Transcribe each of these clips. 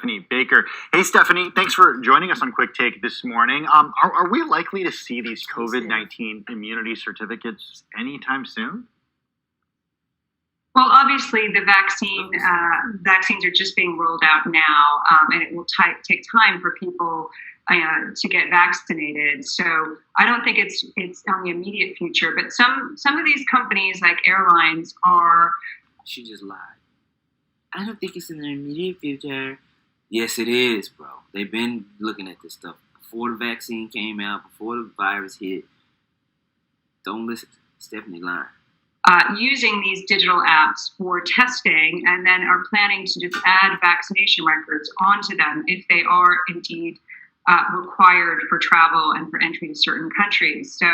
Stephanie Baker. Hey, Stephanie, thanks for joining us on Quick Take this morning. Are we likely to see these COVID-19 immunity certificates anytime soon? Well, obviously, the vaccines are just being rolled out now, and it will take time for people to get vaccinated. So I don't think it's on the immediate future. But some of these companies, like airlines, are. She just lied. I don't think it's in the immediate future. Yes, it is, bro. They've been looking at this stuff before the vaccine came out, before the virus hit. Don't listen to Stephanie lying. Using these digital apps for testing, and then are planning to just add vaccination records onto them if they are indeed required for travel and for entry to certain countries. So,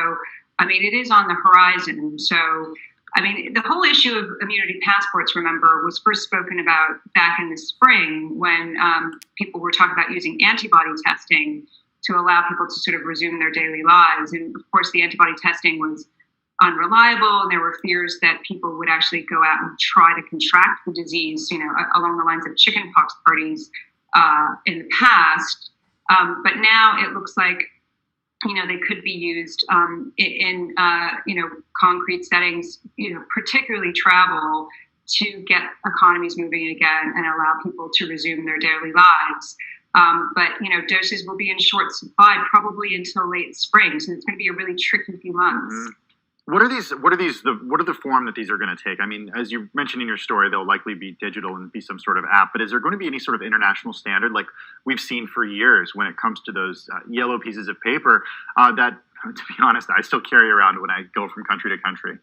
I mean, it is on the horizon. So, I mean, the whole issue of immunity passports, remember, was first spoken about back in the spring when people were talking about using antibody testing to allow people to sort of resume their daily lives. And of course, the antibody testing was unreliable, and there were fears that people would actually go out and try to contract the disease, along the lines of chickenpox parties in the past. But now it looks like, they could be used in concrete settings, particularly travel, to get economies moving again and allow people to resume their daily lives. But doses will be in short supply probably until late spring, so it's going to be a really tricky few months. Mm-hmm. What are the form that these are going to take? I mean, as you mentioned in your story, they'll likely be digital and be some sort of app, but is there going to be any sort of international standard like we've seen for years when it comes to those yellow pieces of paper that, to be honest, I still carry around when I go from country to country?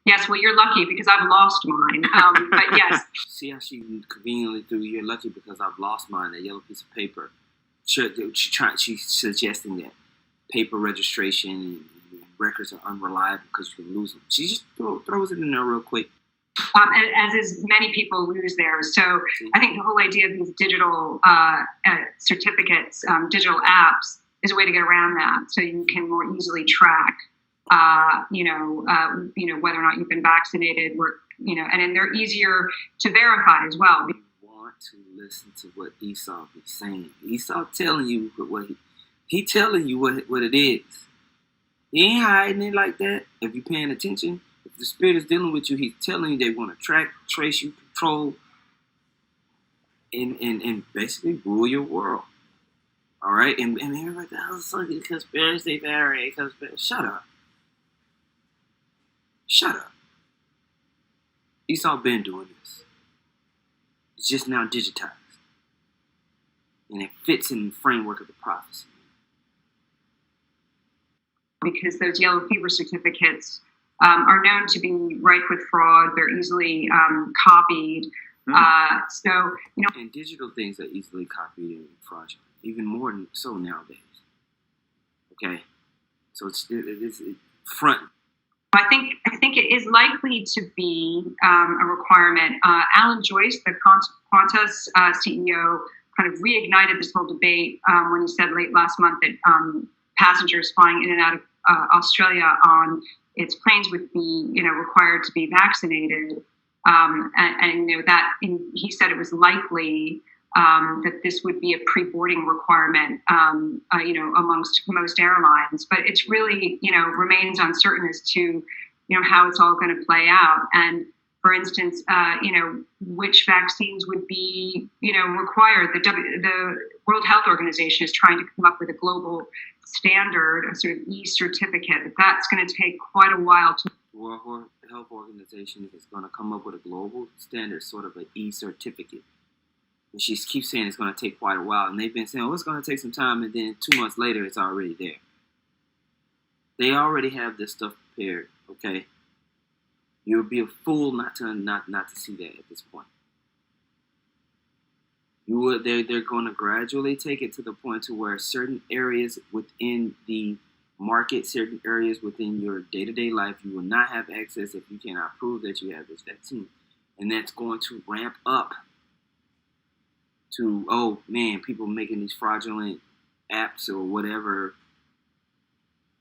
Yes, well, you're lucky because I've lost mine. But yes. See how she conveniently threw, you're lucky because I've lost mine, that yellow piece of paper. She's suggesting that paper registration records are unreliable because you can lose them. She just throws it in there real quick. As is many people lose theirs. So I think the whole idea of these digital certificates, digital apps, is a way to get around that. So you can more easily track, whether or not you've been vaccinated, and then they're easier to verify as well. You want to listen to what Esau is saying. Esau telling you what he telling you what it is. He ain't hiding it like that. If you're paying attention, if the spirit is dealing with you, he's telling you they want to track, trace you, control, and basically rule your world. All right? And everybody's like, oh, it's like a conspiracy theory. Shut up. Shut up. Esau been doing this. It's just now digitized. And it fits in the framework of the prophecy. Because those yellow fever certificates are known to be rife with fraud. They're easily copied. Mm-hmm. And digital things are easily copied and fraudulent, even more so nowadays. Okay, so it's front. I think it is likely to be a requirement. Alan Joyce, the Qantas CEO, kind of reignited this whole debate when he said late last month that passengers flying in and out of Australia on its planes would be, required to be vaccinated, he said it was likely that this would be a pre-boarding requirement, amongst most airlines. But it's really, remains uncertain as to, how it's all going to play out. And for instance, which vaccines would be, required. The World Health Organization is trying to come up with a global standard, a sort of e-certificate. That's going to take quite a while to. The World Health Organization is going to come up with a global standard, sort of an e-certificate. And she keeps saying it's going to take quite a while. And they've been saying, it's going to take some time. And then 2 months later, it's already there. They already have this stuff prepared, okay? You would be a fool not to see that at this point. They're going to gradually take it to the point to where certain areas within the market, certain areas within your day-to-day life, you will not have access if you cannot prove that you have this vaccine. And that's going to ramp up to, people making these fraudulent apps or whatever,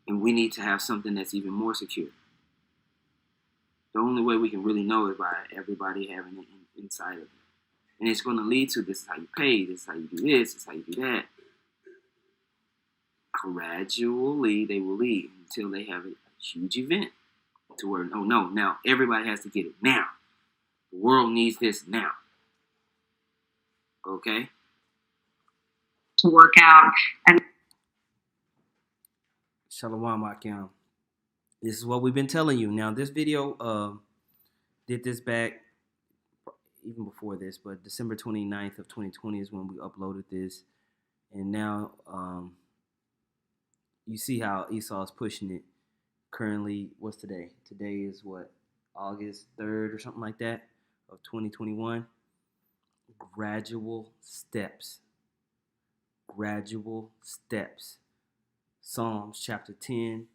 and we need to have something that's even more secure. The only way we can really know is by everybody having it inside of it. And it's going to lead to this is how you pay, this is how you do this is how you do that. Gradually, they will lead until they have a huge event to where, oh no, now everybody has to get it now. The world needs this now. Okay? To work out. And Shalom Akim. This is what we've been telling you. Now, this video did this back even before this, but December 29th of 2020 is when we uploaded this. And now you see how Esau is pushing it. Currently, what's today? Today is what? August 3rd or something like that of 2021. Gradual steps. Gradual steps. Psalms chapter 10,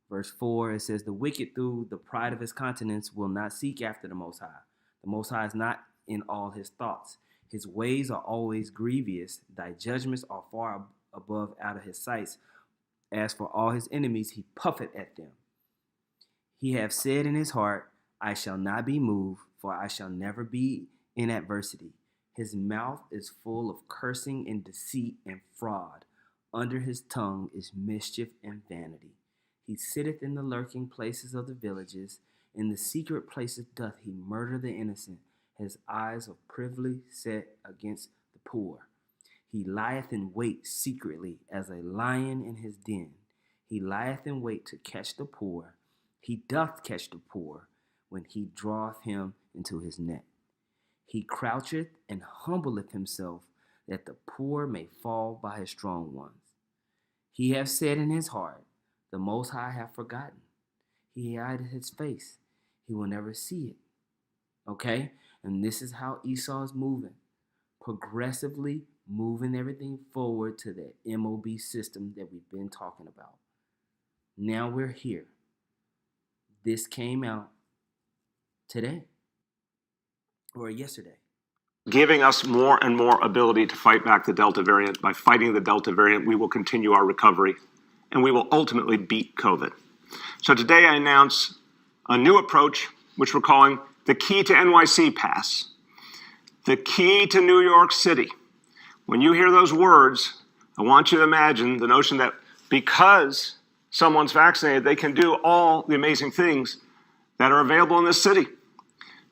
verse 4, it says, "The wicked through the pride of his countenance will not seek after the Most High. The Most High is not in all his thoughts. His ways are always grievous. Thy judgments are far above out of his sights. As for all his enemies, he puffeth at them. He hath said in his heart, I shall not be moved, for I shall never be in adversity. His mouth is full of cursing and deceit and fraud. Under his tongue is mischief and vanity. He sitteth in the lurking places of the villages. In the secret places doth he murder the innocent. His eyes are privily set against the poor. He lieth in wait secretly as a lion in his den. He lieth in wait to catch the poor. He doth catch the poor when he draweth him into his net. He croucheth and humbleth himself, that the poor may fall by his strong ones. He hath said in his heart, the Most High hath forgotten. He hideth his face. He will never see it. Okay? And this is how Esau is moving. Progressively moving everything forward to the MOB system that we've been talking about. Now we're here. This came out today or yesterday. Giving us more and more ability to fight back the Delta variant. By fighting the Delta variant, we will continue our recovery, and we will ultimately beat COVID. So today I announce a new approach, which we're calling the Key to NYC Pass. The key to New York City. When you hear those words, I want you to imagine the notion that because someone's vaccinated, they can do all the amazing things that are available in this city.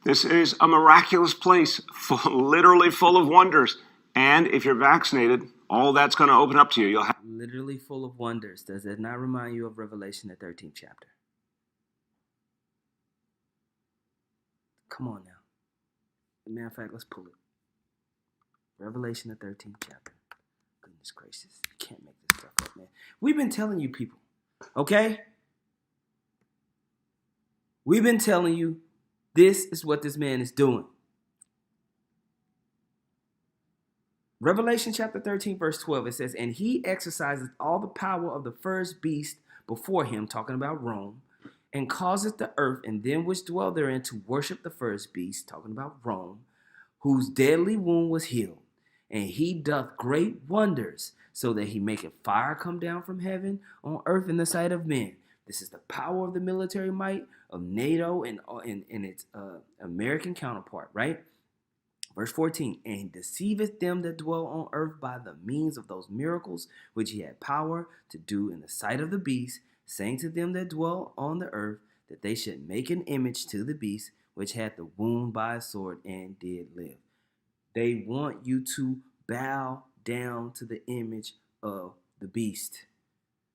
This is a miraculous place, literally full of wonders. And if you're vaccinated, all that's going to open up to you. You'll have literally full of wonders. Does that not remind you of Revelation, the 13th chapter? Come on now. As a matter of fact, let's pull it. Revelation, the 13th chapter. Goodness gracious. You can't make this stuff up, man. We've been telling you people, okay? We've been telling you this is what this man is doing. Revelation chapter 13, verse 12, it says, and he exercises all the power of the first beast before him, talking about Rome, and causeth the earth and them which dwell therein to worship the first beast, talking about Rome, whose deadly wound was healed. And he doth great wonders, so that he maketh fire come down from heaven on earth in the sight of men. This is the power of the military might of NATO and its American counterpart, right? Verse 14, and he deceiveth them that dwell on earth by the means of those miracles which he had power to do in the sight of the beast, saying to them that dwell on the earth that they should make an image to the beast which had the wound by a sword and did live. They want you to bow down to the image of the beast.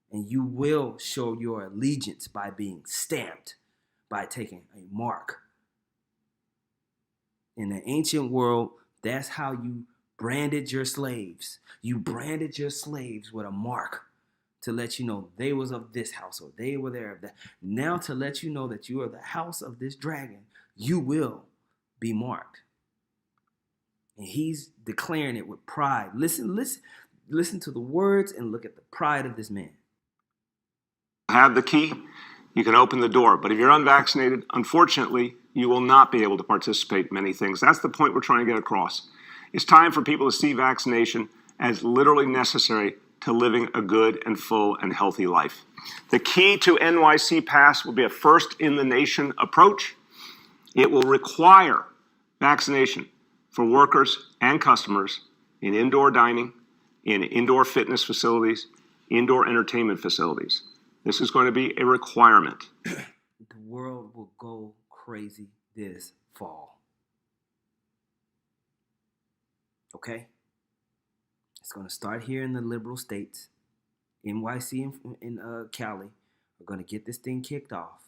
And you will show your allegiance by being stamped, by taking a mark. In the ancient world, that's how you branded your slaves. You branded your slaves with a mark to let you know they was of this house or they were there of that. Now to let you know that you are the house of this dragon, you will be marked. And he's declaring it with pride. Listen to the words and look at the pride of this man. have the key, you can open the door. But if you're unvaccinated, unfortunately, you will not be able to participate in many things. That's the point we're trying to get across. It's time for people to see vaccination as literally necessary to living a good and full and healthy life. The key to NYC Pass will be a first-in-the-nation approach. It will require vaccination for workers and customers in indoor dining, in indoor fitness facilities, indoor entertainment facilities. This is going to be a requirement. The world will go crazy this fall. Okay? It's going to start here in the liberal states. NYC and Cali are going to get this thing kicked off.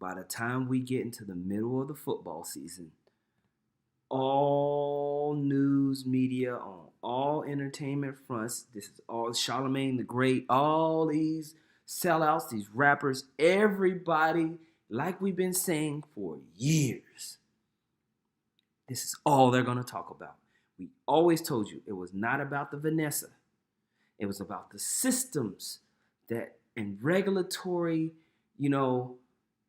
By the time we get into the middle of the football season, all news media on all entertainment fronts, this is all Charlemagne the Great, all these sellouts, these rappers, everybody, like we've been saying for years, this is all they're going to talk about. We always told you it was not about the Vanessa. It was about the systems that and regulatory,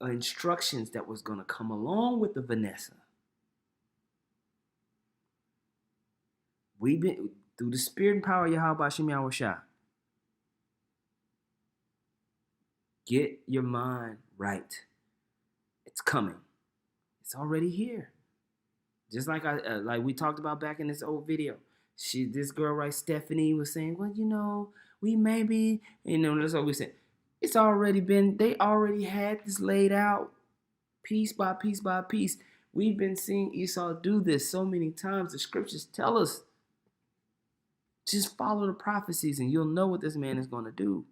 instructions that was going to come along with the Vanessa. We've been through the spirit and power of Yahweh Shem Yahweh Shah. Get your mind right. It's coming. It's already here. Just like like we talked about back in this old video. This girl, right, Stephanie, was saying, well, we maybe, that's what we said. It's already been, they already had this laid out piece by piece by piece. We've been seeing Esau do this so many times. The scriptures tell us, just follow the prophecies and you'll know what this man is going to do.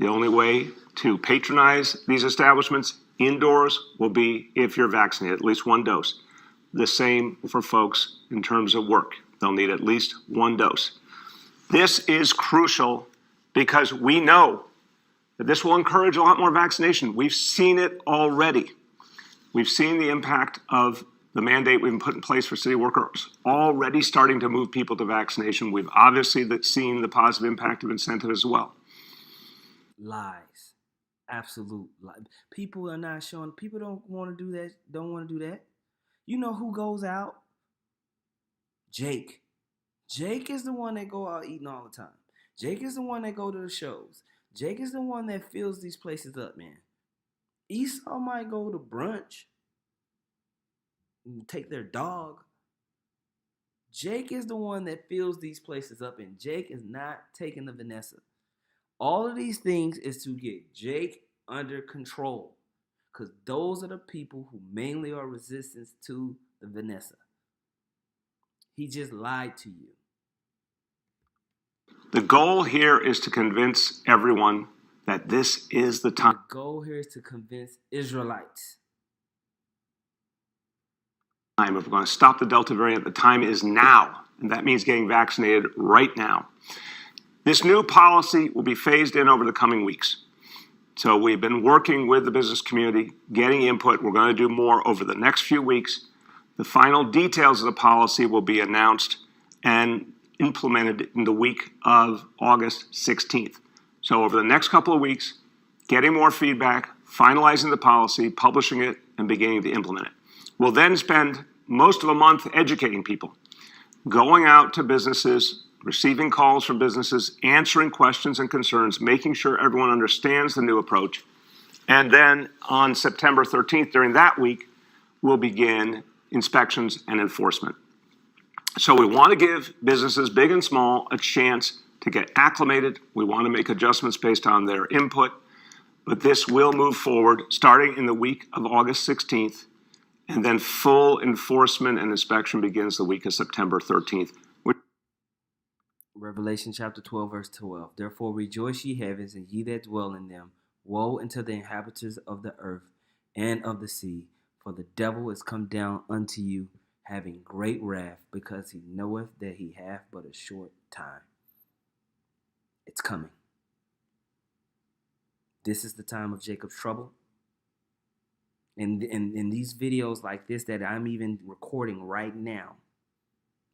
The only way to patronize these establishments indoors will be if you're vaccinated, at least one dose. The same for folks in terms of work. They'll need at least one dose. This is crucial because we know that this will encourage a lot more vaccination. We've seen it already. We've seen the impact of the mandate we've put in place for city workers already starting to move people to vaccination. We've obviously seen the positive impact of incentive as well. Lies. Absolute lies. People are not showing. People don't want to do that. Don't want to do that. You know who goes out? Jake. Jake is the one that go out eating all the time. Jake is the one that go to the shows. Jake is the one that fills these places up, man. Esau might go to brunch and take their dog. Jake is the one that fills these places up, and Jake is not taking the Vanessa. All of these things is to get Jake under control, because those are the people who mainly are resistance to the Vanessa. He just lied to you. The goal here is to convince everyone that this is the time. The goal here is to convince Israelites. If we're going to stop the Delta variant, the time is now, and that means getting vaccinated right now. This new policy will be phased in over the coming weeks. So we've been working with the business community, getting input. We're going to do more over the next few weeks. The final details of the policy will be announced and implemented in the week of August 16th. So over the next couple of weeks, getting more feedback, finalizing the policy, publishing it, and beginning to implement it. We'll then spend most of a month educating people, going out to businesses, receiving calls from businesses, answering questions and concerns, making sure everyone understands the new approach. And then on September 13th, during that week, we'll begin inspections and enforcement. So we want to give businesses, big and small, a chance to get acclimated. We want to make adjustments based on their input. But this will move forward starting in the week of August 16th. And then full enforcement and inspection begins the week of September 13th. Revelation chapter 12, verse 12. Therefore rejoice, ye heavens, and ye that dwell in them. Woe unto the inhabitants of the earth and of the sea, for the devil is come down unto you, having great wrath, because he knoweth that he hath but a short time. It's coming. This is the time of Jacob's trouble. And these videos like this that I'm even recording right now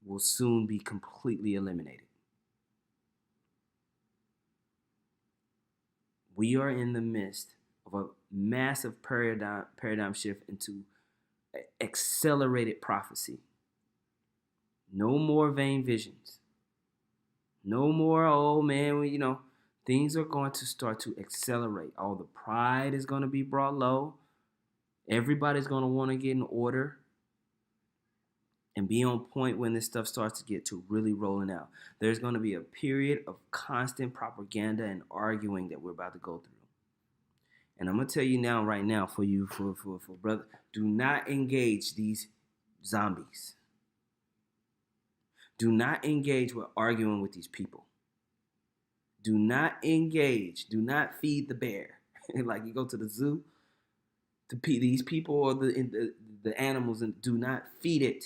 will soon be completely eliminated. We are in the midst of a massive paradigm shift into accelerated prophecy. No more vain visions. No more, oh man, things are going to start to accelerate. All the pride is going to be brought low. Everybody's going to want to get in order and be on point when this stuff starts to get to really rolling out. There's going to be a period of constant propaganda and arguing that we're about to go through. And I'm going to tell you now, right now, for you, for brother, do not engage these zombies. Do not engage with arguing with these people. Do not engage. Do not feed the bear. Like you go to the zoo to these people or the animals, and do not feed it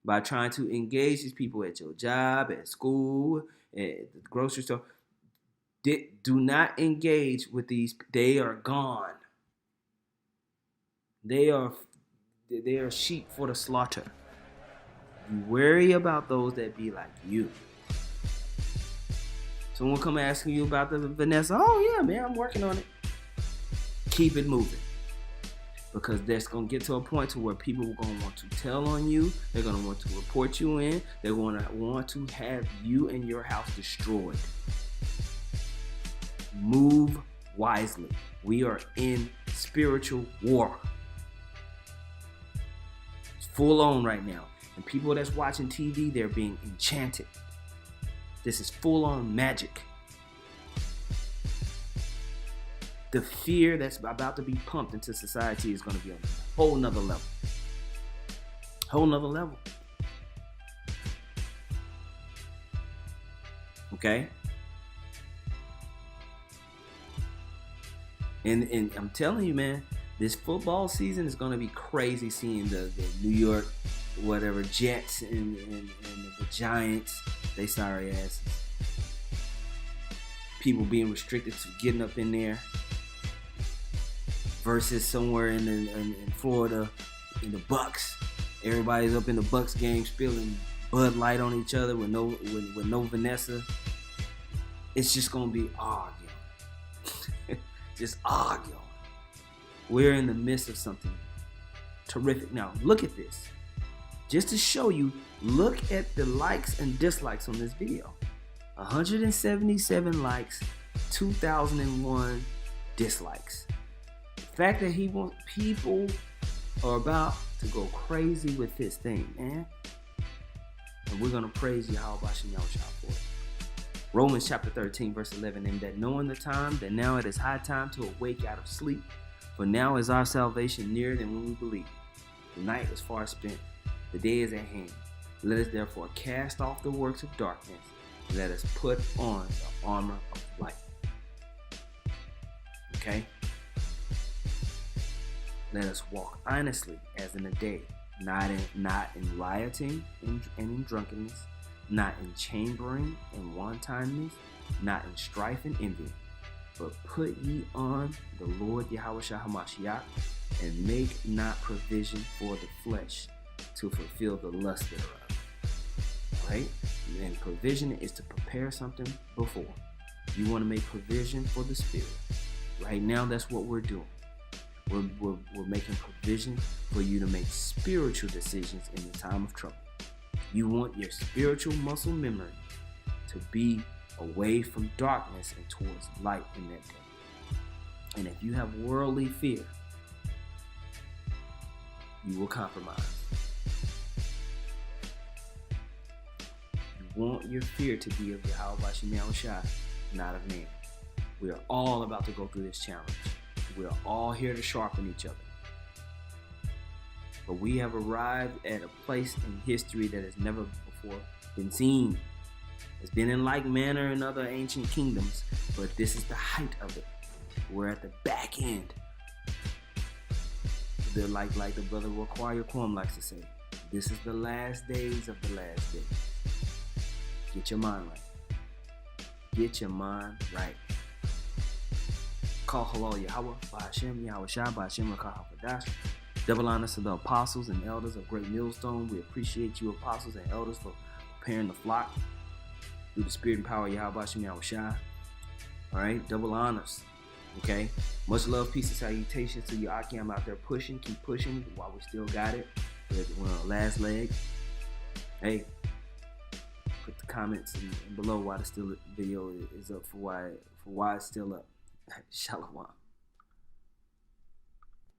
by trying to engage these people at your job, at school, at the grocery store. Do not engage with these. They are gone. They are sheep for the slaughter. You worry about those that be like you. Someone come asking you about the Vanessa. Oh yeah, man, I'm working on it. Keep it moving. Because that's going to get to a point to where people are going to want to tell on you. They're going to want to report you in. They're going to want to have you and your house destroyed. Move wisely. We are in spiritual war. It's full on right now. And people that's watching TV, they're being enchanted. This is full on magic. The fear that's about to be pumped into society is going to be on a whole nother level. Whole nother level. Okay? And I'm telling you, man, this football season is going to be crazy seeing the New York, whatever, Jets and the Giants, they sorry asses. People being restricted to getting up in there versus somewhere in Florida, in the Bucks. Everybody's up in the Bucks game spilling Bud Light on each other with no Vanessa. It's just going to be arguing. Just arguing. We're in the midst of something terrific. Now, look at this. Just to show you, look at the likes and dislikes on this video. 177 likes, 2001 dislikes. The fact that people are about to go crazy with this thing, man. And we're going to praise Yahweh Shem Yahushua for it. Romans chapter 13, verse 11, and that knowing the time, that now it is high time to awake out of sleep, for now is our salvation nearer than when we believe. The night is far spent, the day is at hand. Let us therefore cast off the works of darkness, and let us put on the armor of light. Okay? Let us walk honestly as in the day, not in rioting and in drunkenness, not in chambering and wantonness, not in strife and envy, but put ye on the Lord Yahushua HaMashiach, and make not provision for the flesh to fulfill the lust thereof. Right? And provision is to prepare something before. You want to make provision for the spirit. Right now, that's what we're doing. We're making provision for you to make spiritual decisions in the time of trouble. You want your spiritual muscle memory to be away from darkness and towards light in that day. And if you have worldly fear, you will compromise. You want your fear to be of Yahweh Shem Yahushua, not of man. We are all about to go through this challenge. We are all here to sharpen each other. But we have arrived at a place in history that has never before been seen. It's been in like manner in other ancient kingdoms, but this is the height of it. We're at the back end. They're like the brother Raquaria Kwam likes to say, this is the last days of the last days. Get your mind right. Get your mind right. Call halal Yahweh, Ba'ashem, Yahweh Shai, Ba'ashem, Rakah HaFadash. Double honors to the apostles and elders of Great Millstone. We appreciate you, apostles and elders, for preparing the flock through the spirit and power of Yahweh Shem Yahweh Shai. All right, double honors. Okay, much love, peace, and salutations to you, Aki. I'm out there pushing, keep pushing while we still got it. We're on our last leg. Hey, put the comments below why the video is up, for why it's still up. Shalom.